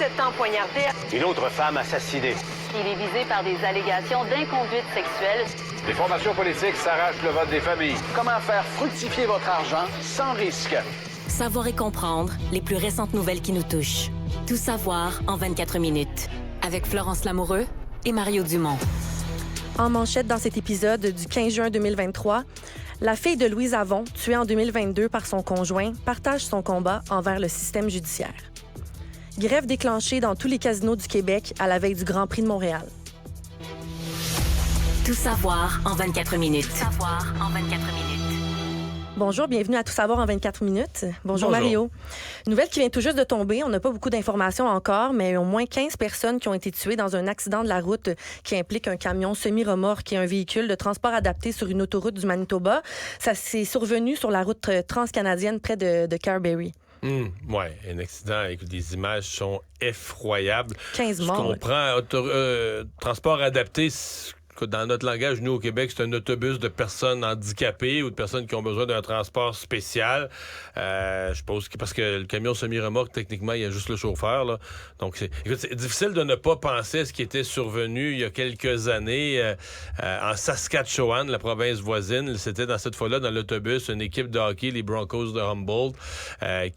17 ans poignardé. Une autre femme assassinée. Il est visé par des allégations d'inconduite sexuelle. Les formations politiques s'arrachent le vote des familles. Comment faire fructifier votre argent sans risque? Savoir et comprendre les plus récentes nouvelles qui nous touchent. Tout savoir en 24 minutes. Avec Florence Lamoureux et Mario Dumont. En manchette dans cet épisode du 15 juin 2023, la fille de Louise Avon, tuée en 2022 par son conjoint, partage son combat envers le système judiciaire. Grève déclenchée dans tous les casinos du Québec à la veille du Grand Prix de Montréal. Tout savoir en 24 minutes. Tout savoir en 24 minutes. Bonjour, bienvenue à Tout savoir en 24 minutes. Bonjour Mario. Nouvelle qui vient tout juste de tomber. On n'a pas beaucoup d'informations encore, mais au moins 15 personnes qui ont été tuées dans un accident de la route qui implique un camion semi-remorque et un véhicule de transport adapté sur une autoroute du Manitoba. Ça s'est survenu sur la route transcanadienne près de Carberry. Oui, un accident. Écoute, les images sont effroyables. 15 morts. Je comprends. Transport adapté, dans notre langage, nous, au Québec, c'est un autobus de personnes handicapées ou de personnes qui ont besoin d'un transport spécial. Je suppose que parce que le camion semi-remorque, techniquement, il y a juste le chauffeur, là. Donc, c'est difficile de ne pas penser à ce qui était survenu il y a quelques années en Saskatchewan, la province voisine. C'était dans cette fois-là, dans l'autobus, une équipe de hockey, les Broncos de Humboldt,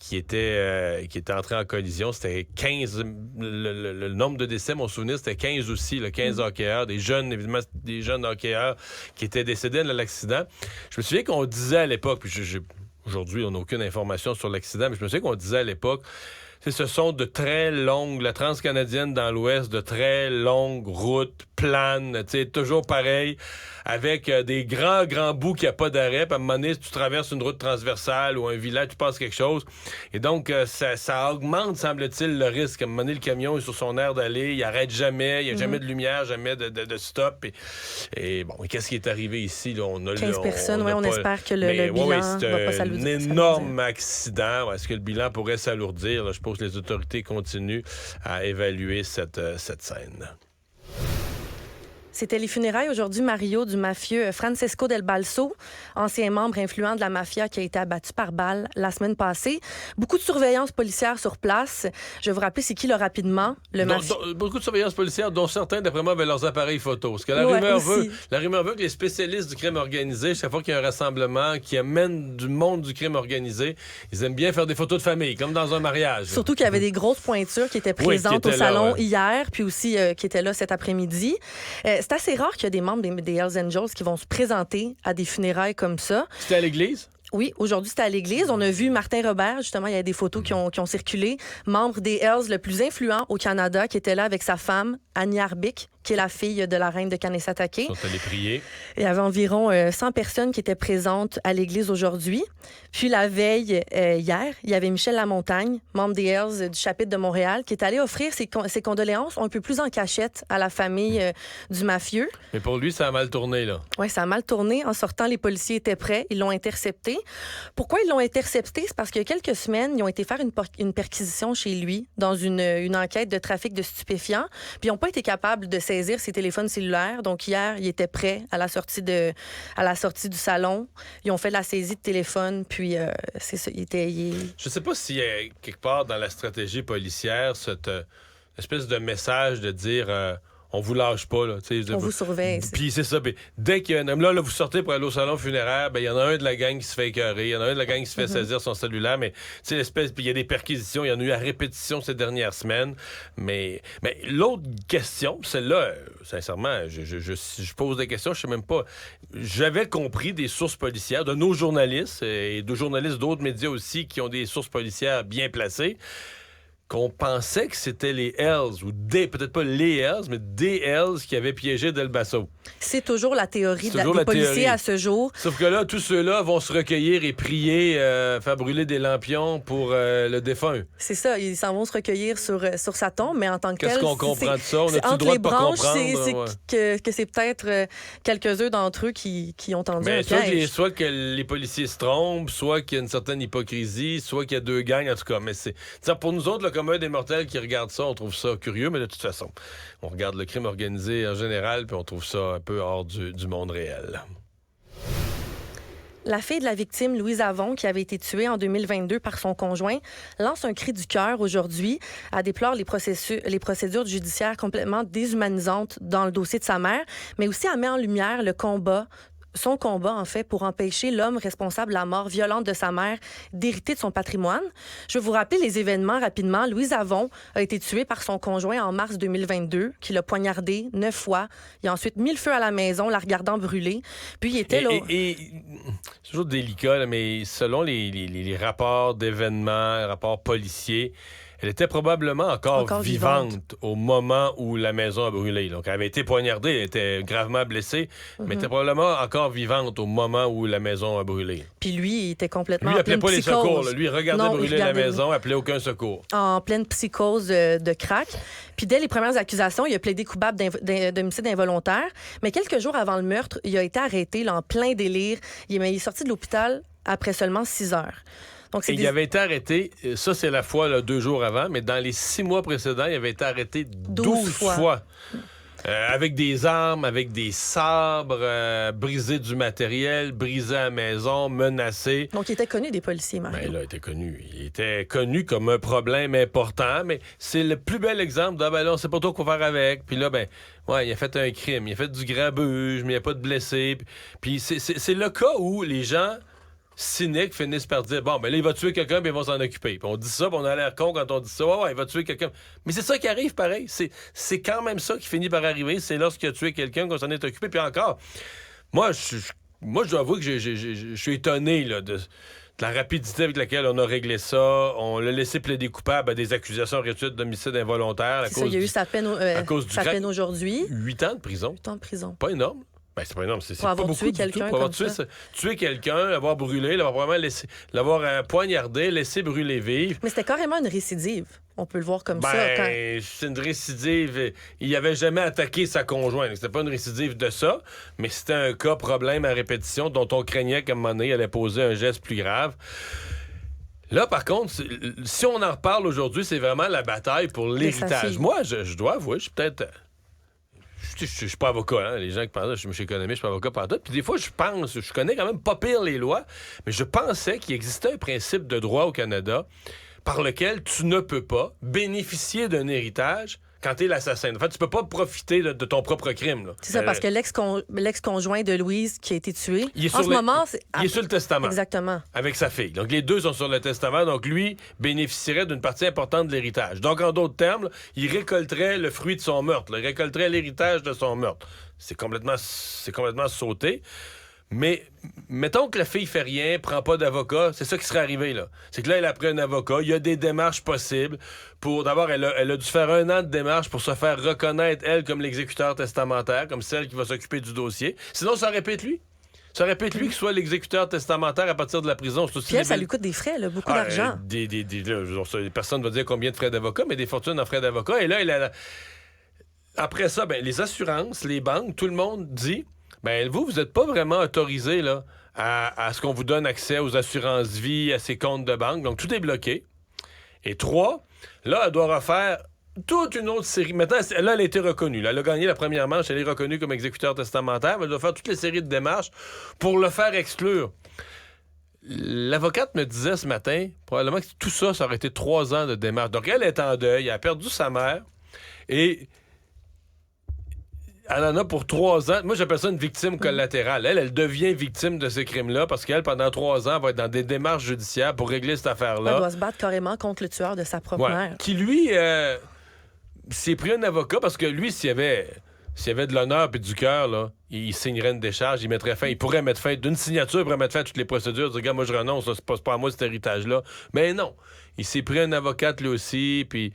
qui était entrée en collision. C'était 15. Le nombre de décès, mon souvenir, c'était 15 aussi, 15 hockeyeurs, des jeunes, évidemment, des jeunes hockeyeurs qui étaient décédés dans l'accident. Je me souviens qu'on disait à l'époque, puis aujourd'hui, on n'a aucune information sur l'accident, mais je me souviens qu'on disait à l'époque, ce sont de très longues, la transcanadienne dans l'Ouest, de très longues routes planes, toujours pareil, avec des grands bouts qui n'ont pas d'arrêt. Puis à un moment donné, si tu traverses une route transversale ou un village, tu passes quelque chose. Et donc, ça augmente, semble-t-il, le risque. À un moment donné, le camion est sur son aire d'aller, il n'arrête jamais, il n'y a jamais de lumière, jamais de stop. Et bon, qu'est-ce qui est arrivé ici? Là? 15 personnes, on espère que le bilan va pas s'alourdir. C'est un énorme accident. Est-ce que le bilan pourrait s'alourdir? Là, je pense que les autorités continuent à évaluer cette scène. C'était les funérailles aujourd'hui, Mario, du mafieux Francesco Del Balso, ancien membre influent de la mafia qui a été abattu par balle la semaine passée. Beaucoup de surveillance policière sur place. Je vais vous rappeler c'est qui, là, rapidement. Beaucoup de surveillance policière, dont certains, d'après moi, avaient leurs appareils photos. Parce que la rumeur veut que les spécialistes du crime organisé, chaque fois qu'il y a un rassemblement qui amène du monde du crime organisé, ils aiment bien faire des photos de famille, comme dans un mariage. Surtout qu'il y avait des grosses pointures qui étaient présentes au salon hier, puis aussi qui étaient là cet après-midi. C'est assez rare qu'il y a des membres des Hells Angels qui vont se présenter à des funérailles comme ça. C'était à l'église? Oui, aujourd'hui, c'était à l'église. On a vu Martin Robert, justement, il y a des photos qui ont circulé, membre des Hells le plus influent au Canada, qui était là avec sa femme, Annie Arbic, qui est la fille de la reine de Kanesatake. Ils sont allés prier. Il y avait environ 100 personnes qui étaient présentes à l'église aujourd'hui. Puis la veille, hier, il y avait Michel Lamontagne, membre des Hells du chapitre de Montréal, qui est allé offrir ses condoléances un peu plus en cachette à la famille du mafieux. Mais pour lui, ça a mal tourné, là. Oui, ça a mal tourné. En sortant, les policiers étaient prêts. Ils l'ont intercepté. Pourquoi ils l'ont intercepté? C'est parce qu'il y a quelques semaines, ils ont été faire une perquisition chez lui dans une enquête de trafic de stupéfiants. Puis ils n'ont pas été capables de saisir ses téléphones cellulaires. Donc hier, ils étaient prêts à la sortie du salon. Ils ont fait la saisie de téléphone. Puis c'est ça. Je sais pas s'il y a quelque part dans la stratégie policière cette espèce de message de dire on vous lâche pas, là. On vous surveille. Puis c'est ça. Dès qu'il y a un homme là, vous sortez pour aller au salon funéraire, il y en a un de la gang qui se fait écœurer, il y en a un de la gang qui se fait saisir son cellulaire, mais l'espèce, puis il y a des perquisitions, il y en a eu à répétition ces dernières semaines. Mais l'autre question, celle-là, sincèrement, je pose des questions, je sais même pas. J'avais compris des sources policières, de nos journalistes et de journalistes d'autres médias aussi qui ont des sources policières bien placées, qu'on pensait que c'était les Hells, ou peut-être pas les Hells, mais des Hells qui avaient piégé Del Balso. C'est toujours la théorie des policiers à ce jour. Sauf que là, tous ceux-là vont se recueillir et prier, faire brûler des lampions pour le défunt. C'est ça, ils s'en vont se recueillir sur sa tombe, mais en tant que tel... Qu'est-ce qu'on comprend de ça? On a-tu le droit de pas comprendre? Que c'est peut-être quelques-uns d'entre eux qui ont tendu un piège. Soit que les policiers se trompent, soit qu'il y a une certaine hypocrisie, soit qu'il y a deux gangs, en tout cas. Mais c'est pour nous autres, là, comme un des mortels qui regarde ça, on trouve ça curieux, mais de toute façon, on regarde le crime organisé en général, puis on trouve ça un peu hors du monde réel. La fille de la victime, Louise Avon, qui avait été tuée en 2022 par son conjoint, lance un cri du cœur aujourd'hui. Elle déplore les procédures judiciaires complètement déshumanisantes dans le dossier de sa mère, mais aussi elle met en lumière son combat, en fait, pour empêcher l'homme responsable de la mort violente de sa mère d'hériter de son patrimoine. Je vais vous rappeler les événements rapidement. Louise Avon a été tuée par son conjoint en mars 2022, qui l'a poignardée 9 fois. Il a ensuite mis le feu à la maison, la regardant brûler. Puis il était là... C'est toujours délicat, là, mais selon les rapports d'événements, les rapports policiers, elle était probablement encore vivante au moment où la maison a brûlé. Donc, elle avait été poignardée, elle était gravement blessée, mais était probablement encore vivante au moment où la maison a brûlé. Puis lui, il était complètement lui, en pleine appelait pas psychose. les secours. Là. Lui, il regardait brûler la maison, appelait aucun secours. En pleine psychose de crack. Puis dès les premières accusations, il a plaidé coupable d'homicide involontaire. Mais quelques jours avant le meurtre, il a été arrêté là, en plein délire. Il est sorti de l'hôpital après seulement 6 heures. Donc, il avait été arrêté, ça c'est la fois là, 2 jours avant, mais dans les 6 mois précédents, il avait été arrêté 12 fois. Avec des armes, avec des sabres, briser du matériel, briser la maison, menacer. Donc il était connu des policiers, Mario. Ben là, il était connu comme un problème important, mais c'est le plus bel exemple de, ben là, on sait pas trop quoi faire avec. Puis là, ben, ouais, il a fait un crime, il a fait du grabuge, mais il n'y a pas de blessés. Puis c'est le cas où les gens cyniques finissent par dire bon, ben là, il va tuer quelqu'un, puis ils vont s'en occuper. Puis on dit ça, puis on a l'air con quand on dit ça. Ouais, il va tuer quelqu'un. Mais c'est ça qui arrive pareil. C'est quand même ça qui finit par arriver. C'est lorsqu'il a tué quelqu'un qu'on s'en est occupé. Puis encore, moi, je dois avouer que je suis étonné là, de la rapidité avec laquelle on a réglé ça. On l'a laissé plaider coupable à des accusations réduites d'homicide involontaire. Il y a eu sa peine aujourd'hui. 8 ans de prison. 8 ans de prison. Pas énorme. Ben, c'est pas énorme, c'est pas beaucoup tué quelqu'un pour avoir comme tué quelqu'un, l'avoir brûlé, l'avoir poignardé, laissé brûler vive. Mais c'était carrément une récidive. On peut le voir comme ça. C'est une récidive. Il avait jamais attaqué sa conjointe. C'était pas une récidive de ça, mais c'était un cas problème à répétition dont on craignait qu'à un moment donné, il allait poser un geste plus grave. Là, par contre, si on en reparle aujourd'hui, c'est vraiment la bataille pour l'héritage. Moi, je dois avouer, je suis peut-être... Je suis pas avocat, hein? Les gens qui pensent, je suis économiste, je suis pas avocat partout. Puis des fois, je connais quand même pas pire les lois, mais je pensais qu'il existait un principe de droit au Canada par lequel tu ne peux pas bénéficier d'un héritage quand t'es l'assassin. En fait, tu peux pas profiter de ton propre crime. Là. C'est ça, parce que l'ex-conjoint de Louise qui a été tué, il est en ce moment... Il est sur le testament. Exactement. Avec sa fille. Donc, les deux sont sur le testament. Donc, lui bénéficierait d'une partie importante de l'héritage. Donc, en d'autres termes, là, il récolterait le fruit de son meurtre. Il récolterait l'héritage de son meurtre. C'est complètement sauté. Mais mettons que la fille fait rien, prend pas d'avocat, c'est ça qui serait arrivé, là. C'est que là, elle a pris un avocat, il y a des démarches possibles pour... D'abord, elle a dû faire 1 an de démarches pour se faire reconnaître, elle, comme l'exécuteur testamentaire, comme celle qui va s'occuper du dossier. Sinon, ça répète lui. Ça répète lui qui soit l'exécuteur testamentaire à partir de la prison. Puis elle, ça lui coûte des frais, là, beaucoup d'argent. Personne ne va dire combien de frais d'avocat, mais des fortunes en frais d'avocat. Et là, après ça, ben, les assurances, les banques, tout le monde dit... Ben vous n'êtes pas vraiment autorisé là, à ce qu'on vous donne accès aux assurances-vie, à ses comptes de banque. Donc, tout est bloqué. Et 3, là, elle doit refaire toute une autre série. Maintenant, là, elle a été reconnue. Là, elle a gagné la première manche. Elle est reconnue comme exécuteur testamentaire. Mais elle doit faire toutes les séries de démarches pour le faire exclure. L'avocate me disait ce matin, probablement que tout ça, ça aurait été 3 ans de démarche. Donc, elle est en deuil. Elle a perdu sa mère. Et... elle en a pour 3 ans. Moi, j'appelle ça une victime collatérale. Elle devient victime de ces crimes-là parce qu'elle, pendant 3 ans, elle va être dans des démarches judiciaires pour régler cette affaire-là. Elle doit se battre carrément contre le tueur de sa propre mère. Qui, lui, s'est pris un avocat parce que lui, s'il y avait de l'honneur et du cœur, là, il signerait une décharge, il mettrait fin. Il pourrait mettre fin d'une signature, il pourrait mettre fin à toutes les procédures. Dire, regarde, moi, je renonce, là, c'est pas à moi cet héritage-là. Mais non. Il s'est pris un avocat, lui aussi, puis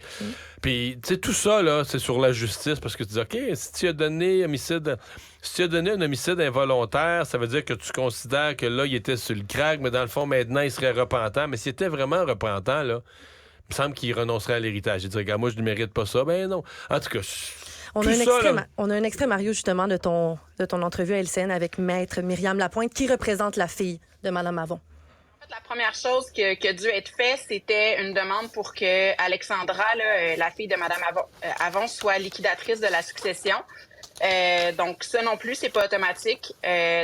tu sais, tout ça, là, c'est sur la justice, parce que tu dis, OK, si tu as donné un homicide involontaire, ça veut dire que tu considères que là, il était sur le crack, mais dans le fond, maintenant, il serait repentant. Mais s'il était vraiment repentant, là, il me semble qu'il renoncerait à l'héritage. Il dirait, regarde, moi, je ne mérite pas ça. Ben non. En tout cas... On a un extrait, Mario, justement, de ton entrevue à LCN avec Maître Myriam Lapointe, qui représente la fille de Mme Avon. La première chose qui a dû être faite, c'était une demande pour que Alexandra, la fille de Mme Avon, soit liquidatrice de la succession. Donc, ça non plus, c'est pas automatique.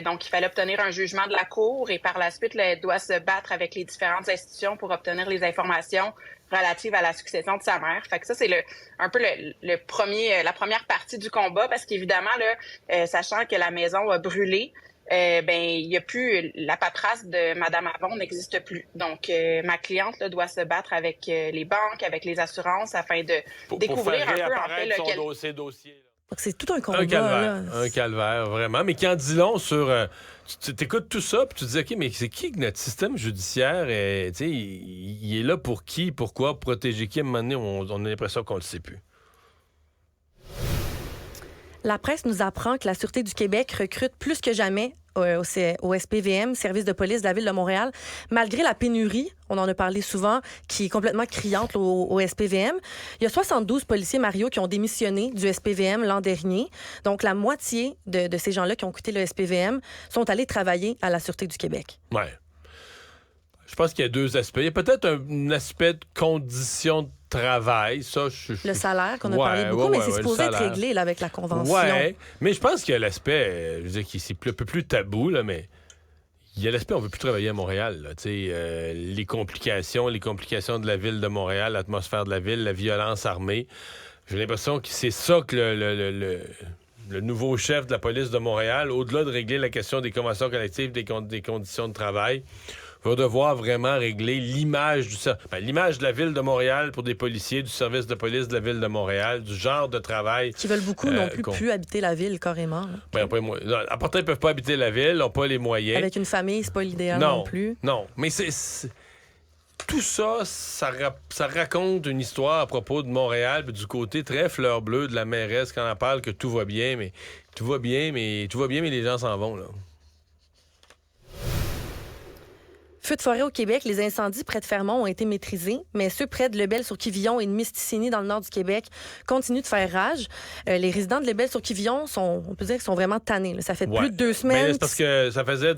Donc, il fallait obtenir un jugement de la Cour et par la suite, là, elle doit se battre avec les différentes institutions pour obtenir les informations relatives à la succession de sa mère. Fait que ça, c'est la première partie du combat parce qu'évidemment, là, sachant que la maison a brûlé, il y a plus la paperasse de Madame Avon n'existe plus. Donc ma cliente là, doit se battre avec les banques, avec les assurances afin de découvrir pour faire un peu en fait son dossier. Donc, c'est tout un combat. Un calvaire, vraiment. Mais qui en dit long sur... tu t'écoutes tout ça, puis tu te dis, OK, mais c'est qui que notre système judiciaire est... Il est là pour qui, pourquoi, pour protéger qui? À un moment donné, on a l'impression qu'on le sait plus. La presse nous apprend que la Sûreté du Québec recrute plus que jamais au SPVM, Service de police de la Ville de Montréal, malgré la pénurie, on en a parlé souvent, qui est complètement criante au SPVM. Il y a 72 policiers, Mario, qui ont démissionné du SPVM l'an dernier. Donc, la moitié de ces gens-là qui ont quitté le SPVM sont allés travailler à la Sûreté du Québec. Ouais. Je pense qu'il y a deux aspects. Il y a peut-être un aspect de conditions de travail, ça. Le salaire qu'on a parlé beaucoup, mais c'est supposé être réglé là, avec la convention. Oui, mais je pense qu'il y a l'aspect, je veux dire, qui c'est un peu plus tabou, là, mais il y a l'aspect on ne veut plus travailler à Montréal. Là, les complications de la ville de Montréal, l'atmosphère de la ville, la violence armée. J'ai l'impression que c'est ça que le nouveau chef de la police de Montréal, au-delà de régler la question des conventions collectives, des conditions de travail, va devoir vraiment régler l'image de la ville de Montréal pour des policiers, du service de police de la ville de Montréal, du genre de travail. Qui veulent beaucoup non plus habiter la ville carrément. Pourtant, ils peuvent pas habiter la ville, n'ont pas les moyens. Avec une famille, c'est pas l'idéal non plus. Non, mais tout ça, ça raconte une histoire à propos de Montréal, puis du côté très fleur bleue de la mairesse quand elle parle que tout va bien, mais les gens s'en vont, là. Feux de forêt au Québec, les incendies près de Fermont ont été maîtrisés, mais ceux près de Lebel-sur-Quivillon et de Misticini dans le nord du Québec continuent de faire rage. Les résidents de Lebel-sur-Quivillon on peut dire qu'ils sont vraiment tannés. Là. Ça fait plus de 2 semaines. Mais c'est parce que ça faisait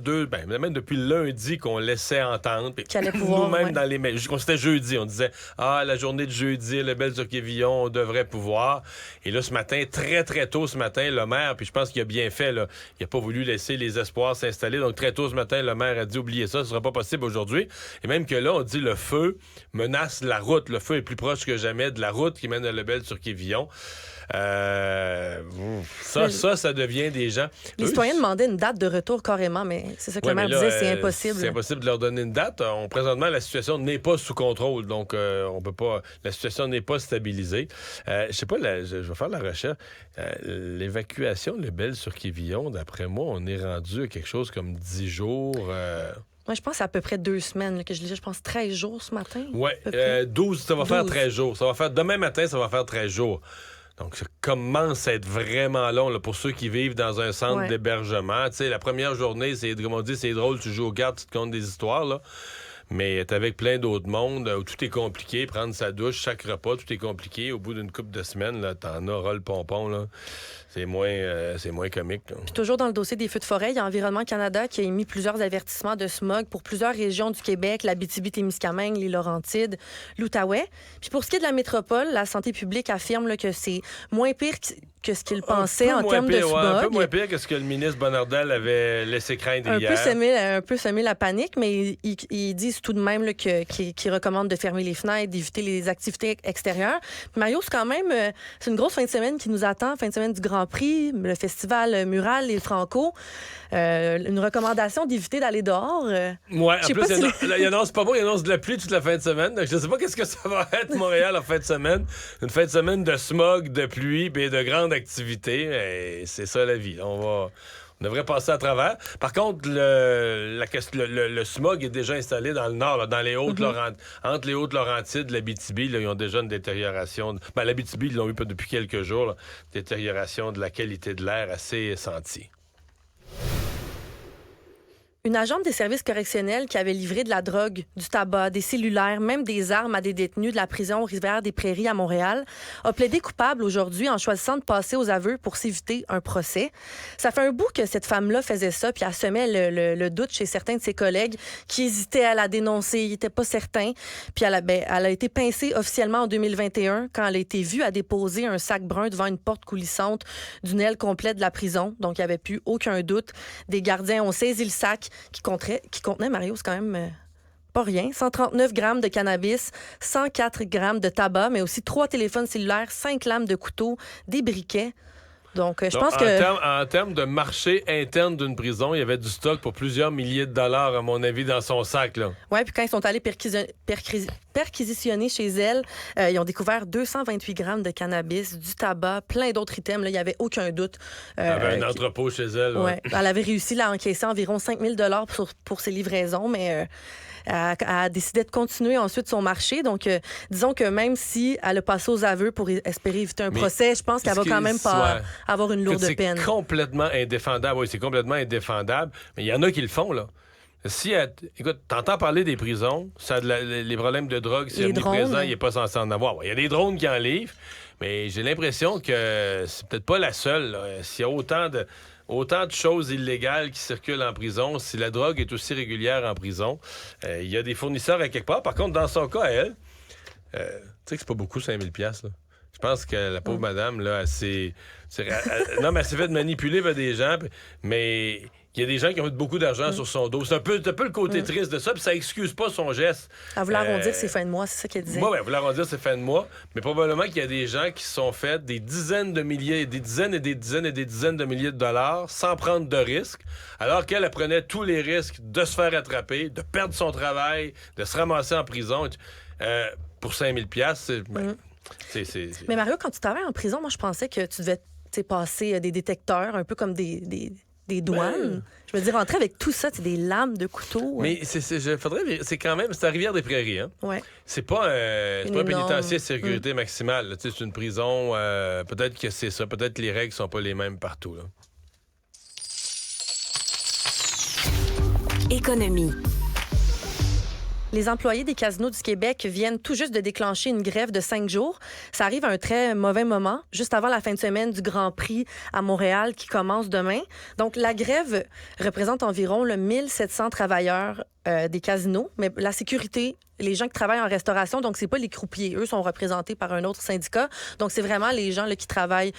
même depuis lundi qu'on laissait entendre. Qu'il allait pouvoir, nous-mêmes dans les c'était jeudi, on disait la journée de jeudi, Lebel-sur-Quivillon, on devrait pouvoir. Et là, ce matin, très très tôt ce matin, le maire, puis je pense qu'il a bien fait, là, il n'a pas voulu laisser les espoirs s'installer. Donc très tôt ce matin, le maire a dit oubliez ça, ce sera pas possible aujourd'hui. Et même que là, on dit le feu menace la route. Le feu est plus proche que jamais de la route qui mène à Lebel-sur-Quivillon. Ça devient des gens... Les citoyens demandaient une date de retour carrément, mais c'est ça que le maire disait, c'est impossible. C'est impossible de leur donner une date. Présentement, la situation n'est pas sous contrôle, donc on peut pas... La situation n'est pas stabilisée. Je sais pas, je vais faire la recherche. L'évacuation de Lebel-sur-Quivillon, d'après moi, on est rendu à quelque chose comme 10 jours... Moi, je pense que c'est à peu près 2 semaines là, que je lisais, je pense 13 jours ce matin. Oui, 12, ça va faire 13 jours. Demain matin, ça va faire 13 jours. Donc, ça commence à être vraiment long là, pour ceux qui vivent dans un centre d'hébergement. Tu sais, la première journée, comme on dit, c'est drôle, tu joues aux cartes, tu te comptes des histoires, là. Mais être avec plein d'autres mondes où tout est compliqué, prendre sa douche, chaque repas, tout est compliqué. Au bout d'une couple de semaines, là, t'en auras le pompon, là. C'est moins comique. Puis toujours dans le dossier des feux de forêt, il y a Environnement Canada qui a émis plusieurs avertissements de smog pour plusieurs régions du Québec, l'Abitibi-Témiscamingue, les Laurentides, l'Outaouais. Puis pour ce qui est de la métropole, la santé publique affirme là, que c'est moins pire que ce qu'il pensait en termes de smog. Un peu moins pire que ce que le ministre Bonnardel avait laissé craindre hier. Un peu semé la panique, mais ils disent tout de même là, qu'ils recommandent de fermer les fenêtres, d'éviter les activités extérieures. Puis Mario, c'est une grosse fin de semaine qui nous attend, fin de semaine du Grand Prix, le festival Mural, les Franco. Une recommandation d'éviter d'aller dehors. Oui, en plus, il annonce pas beau, il annonce de la pluie toute la fin de semaine. Donc, je ne sais pas qu'est-ce que ça va être, Montréal, en fin de semaine. Une fin de semaine de smog, de pluie et de grande activité. Et c'est ça la vie. On devrait passer à travers. Par contre, le smog est déjà installé dans le nord, là, dans les Hautes-Laurentides. Entre les Hautes-Laurentides et l'Abitibi, là, ils ont déjà une détérioration. L'Abitibi, ils l'ont eu depuis quelques jours. Là, détérioration de la qualité de l'air assez sentie. Une agente des services correctionnels qui avait livré de la drogue, du tabac, des cellulaires, même des armes à des détenus de la prison Rivière-des-Prairies à Montréal, a plaidé coupable aujourd'hui en choisissant de passer aux aveux pour s'éviter un procès. Ça fait un bout que cette femme-là faisait ça, puis elle semait le doute chez certains de ses collègues qui hésitaient à la dénoncer, ils n'étaient pas certains. Puis elle a été pincée officiellement en 2021 quand elle a été vue à déposer un sac brun devant une porte coulissante d'une aile complète de la prison. Donc, il n'y avait plus aucun doute. Des gardiens ont saisi le sac qui contenait, Mario, c'est quand même pas rien, 139 grammes de cannabis, 104 grammes de tabac, mais aussi 3 téléphones cellulaires, 5 lames de couteau, des briquets. Donc, je pense que... En termes de marché interne d'une prison, il y avait du stock pour plusieurs milliers de dollars, à mon avis, dans son sac, là. Oui, puis quand ils sont allés perquisitionner chez elle, ils ont découvert 228 grammes de cannabis, du tabac, plein d'autres items. Là, il n'y avait aucun doute. Elle avait un entrepôt chez elle. Ouais. Elle avait réussi à encaisser environ 5 000 $ pour ses livraisons, mais... Elle a décidé de continuer ensuite son marché. Donc, disons que même si elle a passé aux aveux pour espérer éviter un procès, je pense qu'elle va quand même pas avoir une lourde peine. C'est complètement indéfendable. Oui, c'est complètement indéfendable. Mais il y en a qui le font, là. Écoute, t'entends parler des prisons, les problèmes de drogue, si omniprésent, il n'est pas censé en avoir. Il y a des drones qui en livrent, mais j'ai l'impression que c'est peut-être pas la seule. Là. S'il y a autant de choses illégales qui circulent en prison, si la drogue est aussi régulière en prison, il y a des fournisseurs à quelque part. Par contre, dans son cas, elle, tu sais que c'est pas beaucoup, 5 000 $. Là. Je pense que la pauvre madame, là, non, mais elle s'est fait manipuler par des gens, mais... Il y a des gens qui ont mis beaucoup d'argent sur son dos. C'est un peu le côté triste de ça, puis ça excuse pas son geste. Elle voulait arrondir ses fins de mois, c'est ça qu'elle disait. Oui, elle voulait arrondir ses fins de mois, mais probablement qu'il y a des gens qui se sont fait des dizaines de milliers, des dizaines et des dizaines et des dizaines de milliers de dollars sans prendre de risques, alors qu'elle prenait tous les risques de se faire attraper, de perdre son travail, de se ramasser en prison. Pour 5 000 $, Mais Mario, quand tu travailles en prison, moi, je pensais que tu devais passer des détecteurs, un peu comme des douanes. Je veux dire, rentrer avec tout ça, c'est des lames de couteau. Mais c'est quand même, c'est à Rivière-des-Prairies, hein? Ouais. C'est pas un pénitencier de sécurité maximale. C'est une prison, peut-être que c'est ça. Peut-être que les règles sont pas les mêmes partout, là. Économie. Les employés des casinos du Québec viennent tout juste de déclencher une grève de 5 jours. Ça arrive à un très mauvais moment, juste avant la fin de semaine du Grand Prix à Montréal qui commence demain. Donc, la grève représente environ 1700 travailleurs des casinos, mais la sécurité, les gens qui travaillent en restauration, donc c'est pas les croupiers, eux sont représentés par un autre syndicat. Donc, c'est vraiment les gens là, qui travaillent,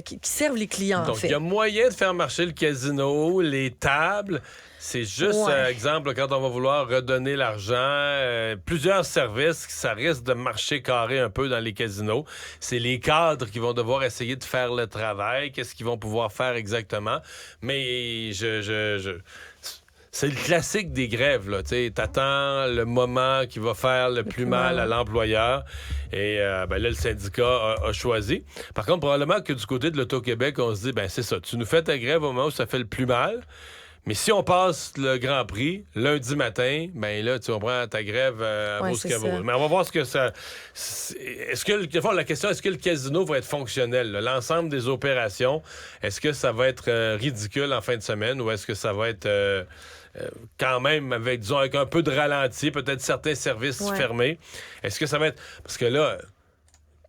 qui servent les clients, donc, en fait. il y a moyen de faire marcher le casino, les tables... C'est juste, exemple, quand on va vouloir redonner l'argent, plusieurs services, ça risque de marcher carré un peu dans les casinos. C'est les cadres qui vont devoir essayer de faire le travail, qu'est-ce qu'ils vont pouvoir faire exactement. Mais c'est le classique des grèves, là. T'attends le moment qui va faire le plus mal à l'employeur. Et là, le syndicat a choisi. Par contre, probablement que du côté de l'Auto-Québec, on se dit, c'est ça, tu nous fais ta grève au moment où ça fait le plus mal. Mais si on passe le Grand Prix lundi matin, là, tu comprends, ta grève vaut ce qu'elle vaut. Mais on va voir ce que ça... la question, est-ce que le casino va être fonctionnel? Là? L'ensemble des opérations, est-ce que ça va être ridicule en fin de semaine ou est-ce que ça va être... quand même avec un peu de ralenti, peut-être certains services fermés. Est-ce que ça va être... Parce que là...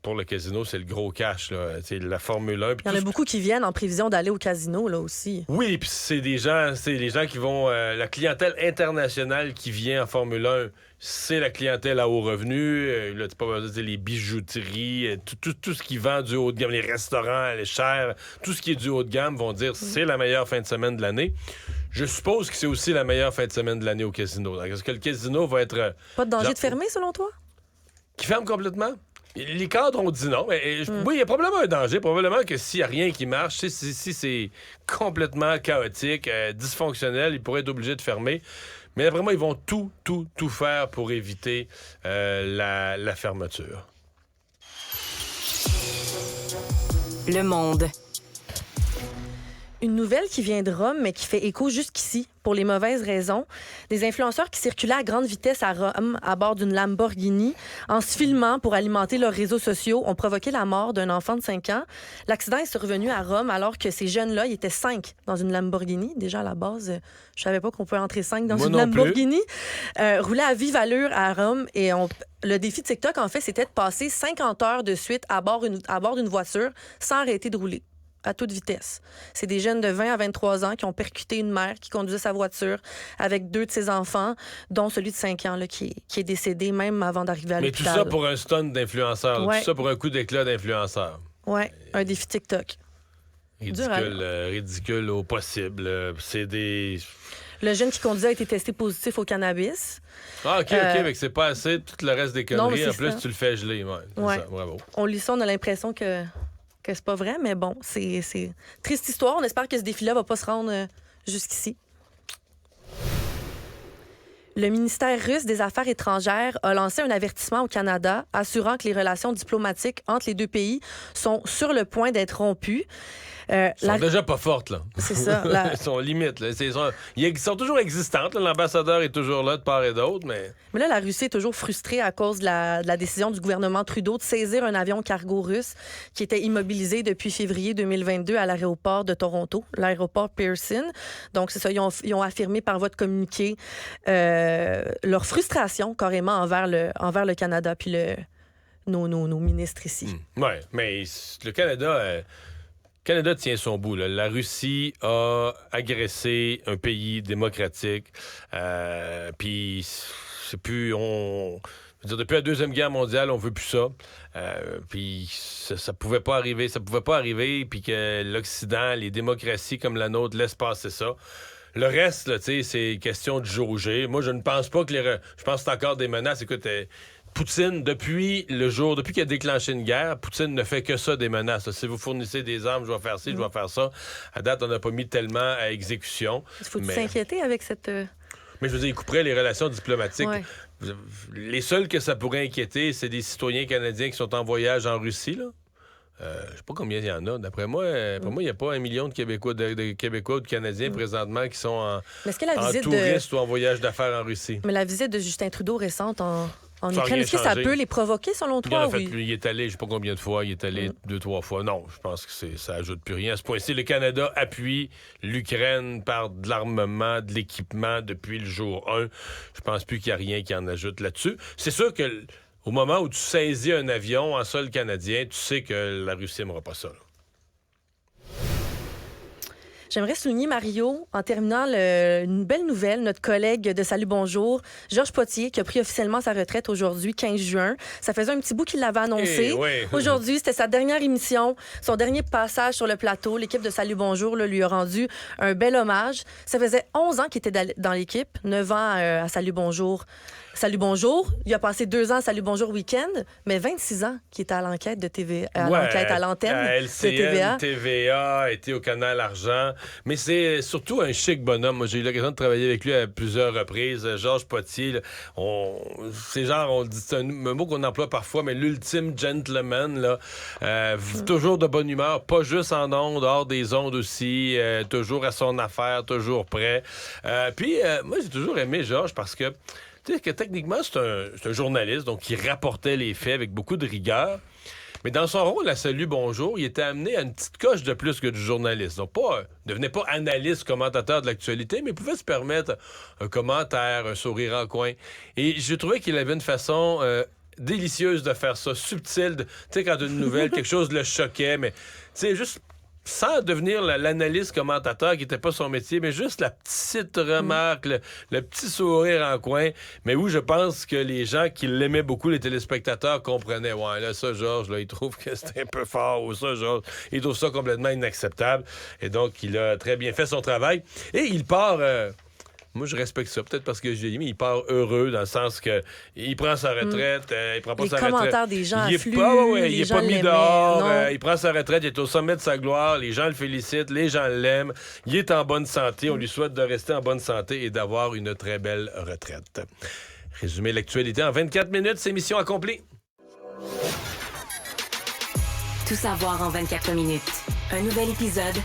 Pour le casino, c'est le gros cash, là. C'est la Formule 1. Il y en a beaucoup qui viennent en prévision d'aller au casino, là aussi. Oui, puis c'est les gens qui vont... la clientèle internationale qui vient en Formule 1, c'est la clientèle à haut revenu. Là, tu peux pas dire les bijouteries, tout ce qui vend du haut de gamme, les restaurants, les chers, tout ce qui est du haut de gamme vont dire c'est la meilleure fin de semaine de l'année. Je suppose que c'est aussi la meilleure fin de semaine de l'année au casino. Donc, est-ce que le casino va être... Pas de danger de fermer, selon toi? Qui ferme complètement? Les cadres ont dit non. Mais, oui, il y a probablement un danger. Probablement que s'il n'y a rien qui marche, si c'est complètement chaotique, dysfonctionnel, ils pourraient être obligés de fermer. Mais d'après moi, ils vont tout faire pour éviter la fermeture. Le Monde. Une nouvelle qui vient de Rome, mais qui fait écho jusqu'ici, pour les mauvaises raisons. Des influenceurs qui circulaient à grande vitesse à Rome à bord d'une Lamborghini en se filmant pour alimenter leurs réseaux sociaux ont provoqué la mort d'un enfant de 5 ans. L'accident est survenu à Rome alors que ces jeunes-là, ils étaient 5 dans une Lamborghini. Déjà, à la base, je savais pas qu'on pouvait entrer 5 dans une Lamborghini. Roulaient à vive allure à Rome et le défi de TikTok, en fait, c'était de passer 50 heures de suite à bord d'une voiture sans arrêter de rouler. À toute vitesse. C'est des jeunes de 20 à 23 ans qui ont percuté une mère qui conduisait sa voiture avec 2 de ses enfants, dont celui de 5 ans là, qui est décédé même avant d'arriver à l'hôpital. Mais tout ça pour un stunt d'influenceur. Ouais. Tout ça pour un coup d'éclat d'influenceur. Oui, un défi TikTok. Ridicule au possible. C'est des... Le jeune qui conduisait a été testé positif au cannabis. Ah, OK, mais c'est pas assez tout le reste des conneries. En plus, ça. tu le fais geler. Ouais. Ça, bravo. On lit ça, on a l'impression que c'est pas vrai, mais bon, c'est triste histoire. On espère que ce défi-là va pas se rendre jusqu'ici. Le ministère russe des Affaires étrangères a lancé un avertissement au Canada assurant que les relations diplomatiques entre les deux pays sont sur le point d'être rompues. Ils sont déjà pas fortes, là. C'est ça. Ils sont limites, là. Ils sont toujours existantes. Là. L'ambassadeur est toujours là de part et d'autre, mais... Mais là, la Russie est toujours frustrée à cause de la décision du gouvernement Trudeau de saisir un avion cargo russe qui était immobilisé depuis février 2022 à l'aéroport de Toronto, l'aéroport Pearson. Donc, c'est ça, ils ont affirmé par voie de communiqué leur frustration carrément envers le Canada puis nos ministres ici. Oui, mais le Canada... Canada tient son bout. Là. La Russie a agressé un pays démocratique. Puis c'est plus... depuis la Deuxième Guerre mondiale, on veut plus ça. Puis ça pouvait pas arriver. Ça pouvait pas arriver. Puis que l'Occident, les démocraties comme la nôtre laissent passer ça. Le reste, là, c'est question de jauger. Moi, je ne pense pas que je pense que c'est encore des menaces. Écoute... Poutine, depuis qu'il a déclenché une guerre, Poutine ne fait que ça, des menaces. Si vous fournissez des armes, je vais faire ci, je vais faire ça. À date, on n'a pas mis tellement à exécution. Il faut s'inquiéter avec cette... Mais je veux dire, il couperait les relations diplomatiques. Ouais. Les seuls que ça pourrait inquiéter, c'est des citoyens canadiens qui sont en voyage en Russie, là. Je sais pas combien il y en a. D'après moi, il n'y a pas 1 million de Québécois, de Québécois ou de Canadiens présentement qui sont en touristes ou en voyage d'affaires en Russie. Mais la visite de Justin Trudeau récente en Ukraine, est-ce que ça peut les provoquer, selon toi? Il est allé, je ne sais pas combien de fois, il est allé 2-3 fois. Non, je pense que ça ajoute plus rien. À ce point-ci, le Canada appuie l'Ukraine par de l'armement, de l'équipement depuis le jour 1. Je pense plus qu'il y a rien qui en ajoute là-dessus. C'est sûr que au moment où tu saisis un avion en sol canadien, tu sais que la Russie n'aimera pas ça. Là. J'aimerais souligner, Mario, en terminant une belle nouvelle, notre collègue de Salut Bonjour, Georges Potier, qui a pris officiellement sa retraite aujourd'hui, 15 juin. Ça faisait un petit bout qu'il l'avait annoncé. Oui. Aujourd'hui, c'était sa dernière émission, son dernier passage sur le plateau. L'équipe de Salut Bonjour lui a rendu un bel hommage. Ça faisait 11 ans qu'il était dans l'équipe, 9 ans à Salut Bonjour. Salut Bonjour. Il a passé 2 ans à Salut Bonjour Week-end, mais 26 ans qu'il était à l'enquête de TVA, à l'antenne à de LCN, TVA. TVA, était au Canal Argent. Mais c'est surtout un chic bonhomme. Moi, j'ai eu l'occasion de travailler avec lui à plusieurs reprises. Georges Potier, là, c'est un mot qu'on emploie parfois, mais l'ultime gentleman, là, toujours de bonne humeur, pas juste en ondes, hors des ondes aussi, toujours à son affaire, toujours prêt. Puis, moi, j'ai toujours aimé Georges parce que tu sais que techniquement, c'est un journaliste donc qui rapportait les faits avec beaucoup de rigueur. Mais dans son rôle à Salut Bonjour, il était amené à une petite coche de plus que du journaliste. Donc, devenait pas analyste, commentateur de l'actualité, mais pouvait se permettre un commentaire, un sourire en coin. Et j'ai trouvé qu'il avait une façon délicieuse de faire ça, subtile. Tu sais, quand une nouvelle, quelque chose le choquait, mais tu sais, juste sans devenir l'analyste commentateur qui n'était pas son métier, mais juste la petite remarque, le petit sourire en coin, mais où je pense que les gens qui l'aimaient beaucoup, les téléspectateurs, comprenaient. Ouais, là, ça, Georges, là, il trouve que c'était un peu fort, ou ça, Georges, il trouve ça complètement inacceptable. Et donc, il a très bien fait son travail. Et il part... moi, je respecte ça. Peut-être parce que j'ai dit, mais il part heureux dans le sens que il prend sa retraite, il prend pas sa retraite. Les commentaires des gens affluent, il est pas mis dehors, il prend sa retraite, il est au sommet de sa gloire, les gens le félicitent, les gens l'aiment, il est en bonne santé, on lui souhaite de rester en bonne santé et d'avoir une très belle retraite. Résumer l'actualité en 24 minutes, c'est mission accomplie. Tout savoir en 24 minutes. Un nouvel épisode